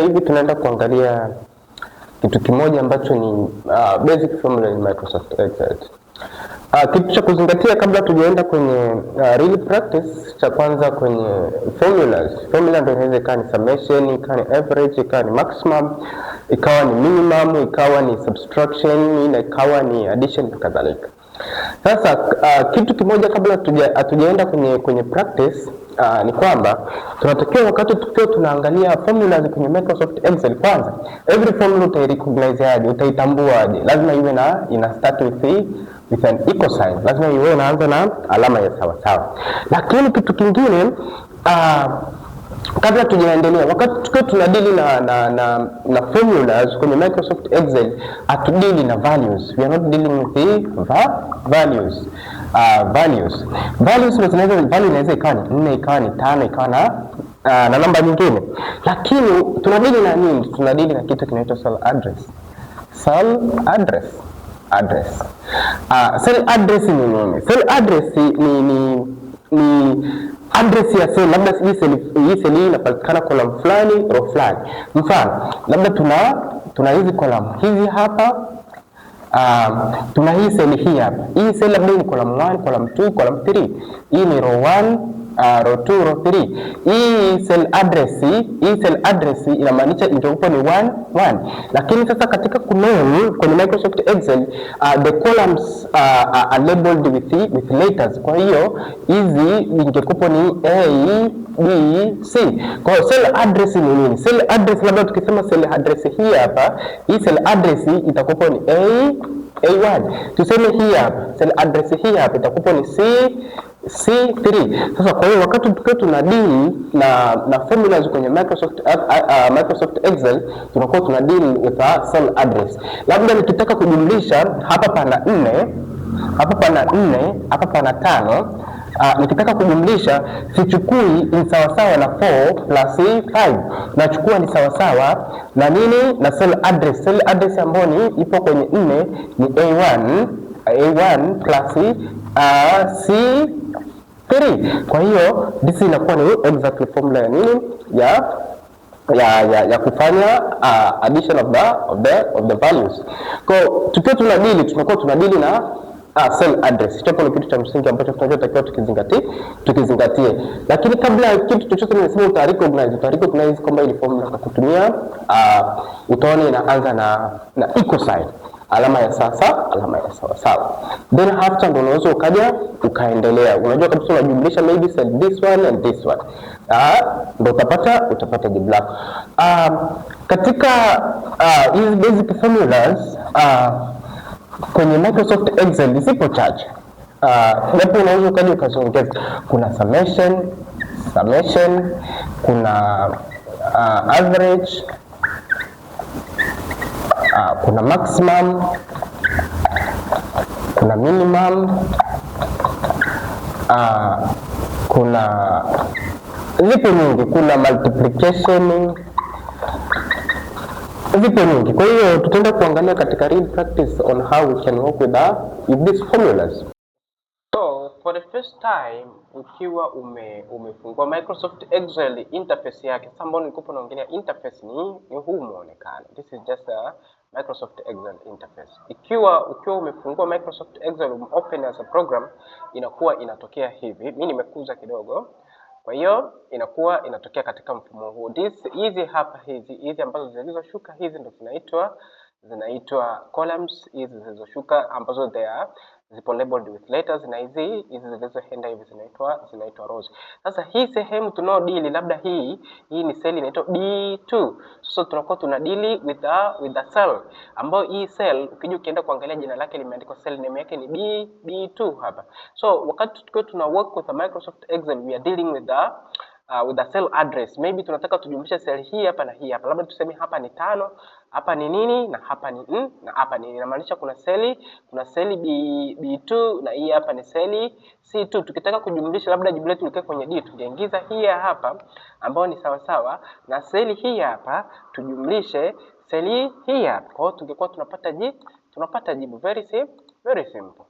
Hivi tunaenda kuangalia kitu kimoja ambacho ni basic formula in Microsoft Excel. Kitu cha kuzingatia kabla tujaenda kwenye real practice, cha kwanza kwenye formulas. Formula ndio inaweza ikawa ni summation, ikawa ni average, ikawa ni maximum, ikawa ni minimum, ikawa ni subtraction, na ikawa ni addition na kadhalika. Sasa kitu kimoja kabla hatujaenda kwenye practice ni kwamba tunatakiwa wakati tukiwa tunaangalia formulas kwenye Microsoft Excel, kwanza every formula utairecognize aje, utaitambua aje? Lazima iwe ina start with an equal sign, lazima iwe inaanza na alama ya sawa sawa. Lakini kitu kingine kabla tujaendelea, wakati tukiwa tunadili na formulas kwenye Microsoft Excel, atudili na values. We are not dealing with the values. Values value inaweza ikawa ni 4, ikawa ni 5, ikawa na namba nyingine. Lakini tunadili na nini? Tunadili na kitu kinaitwa cell address. Cell address ni nini? Cell address ni address ya cell. Labda hii cell inapatikana column fulani, row fulani. Mfano, labda tuna hizi column hizi hapa. Tuna hii cell hii hapa. Hii cell labda ni column 1, column 2, column 3. Hii ni row 1, row 2, row 3. Hii cell address inamaanisha ingekuwa ni 1. Lakini sasa katika kuname kwenye Microsoft Excel, the columns are labeled with letters. Kwa hiyo hizi ingekuwa ni A, B, C. Kwa hiyo cell address ni nini? Cell address, labda tukisema cell address hii hapa, hii cell address itakuwa ni A1. Tuseme hii hapa cell address hii hapa itakuwa ni C3. Sasa kwa hiyo wakati tukiwa tunadili na formulas kwenye Microsoft Excel, tunakuwa tunadili with a cell address. Labda nikitaka kujumlisha, hapa pana 4, hapa pana 4, hapa pana 5. Nikitaka kujumlisha, sichukui ni sawasawa na 4 plus 5. Nachukua ni sawasawa na nini? Na cell address. Cell address ambayo ipo kwenye 4 ni A1 plus C3. Kwa hiyo this inakuwa ni exactly formula ya nini? Ya kufanya addition of the values. Kwa tukiwa tunakuwa tunadili na cell address. Hicho ni kitu cha msingi ambacho tunatakiwa tukizingatie. Lakini kabla ya kitu chochote nimesema utarecognize kwamba hii formula kwa kutumia utaona inaanza na equal sign, alama ya sawa. Then after ndio unaweza ukaendelea. Unajua kabisa unajumlisha maybe cell this one and this one. Ndio utapata jibu lako. Katika hizi basic formulas kwenye Microsoft Excel zipo chache. Hapo unaweza ukaziongeza. Kuna summation, kuna average, kuna maximum, kuna minimum, kuna zipo nyingi, kuna multiplication, zipo nyingi. Kwa hiyo tutaenda kuangalia katika real practice on how we can work with these formulas. So for the first time, ukiwa umefungua Microsoft Excel interface yake, sambo nilikuwa naongelea interface ni huu muonekano. This is just a Microsoft Excel interface. Ukiwa umefungua Microsoft Excel, open as a program, inakuwa inatokea hivi. Mimi nimekuza kidogo. Kwa hiyo inakuwa inatokea katika mfumo huu. Hizi hapa hizi ambazo zilizoshuka hizi ndio zinaitwa columns. Hizi zilizoshuka ambazo zipo labeled with letters, na hizi zilizoenda hivi zinaitwa rows. Sasa hii sehemu tunaodili, labda hii ni cell inaitwa B2. So tunakuwa tunadili with the cell ambayo hii cell ukienda kuangalia jina lake limeandikwa, cell name yake ni B2 hapa. So wakati tukiwa tuna work with the Microsoft Excel, we are dealing with the cell address. Maybe tunataka tujumlishe cell hii hapa na hii hapa. Labda tuseme hapa ni 5, hapa ni nini, na hapa ni 4, na hapa ni, inamaanisha kuna cell B2 na hii hapa ni cell C2. Tukitaka kujumlisha, labda jibu letu likae kwenye D, tungeingiza hii hapa ambayo ni sawa na cell hii hapa, tujumlishe cell hii hapa. Kwa hiyo tungekuwa tunapata jibu very simple.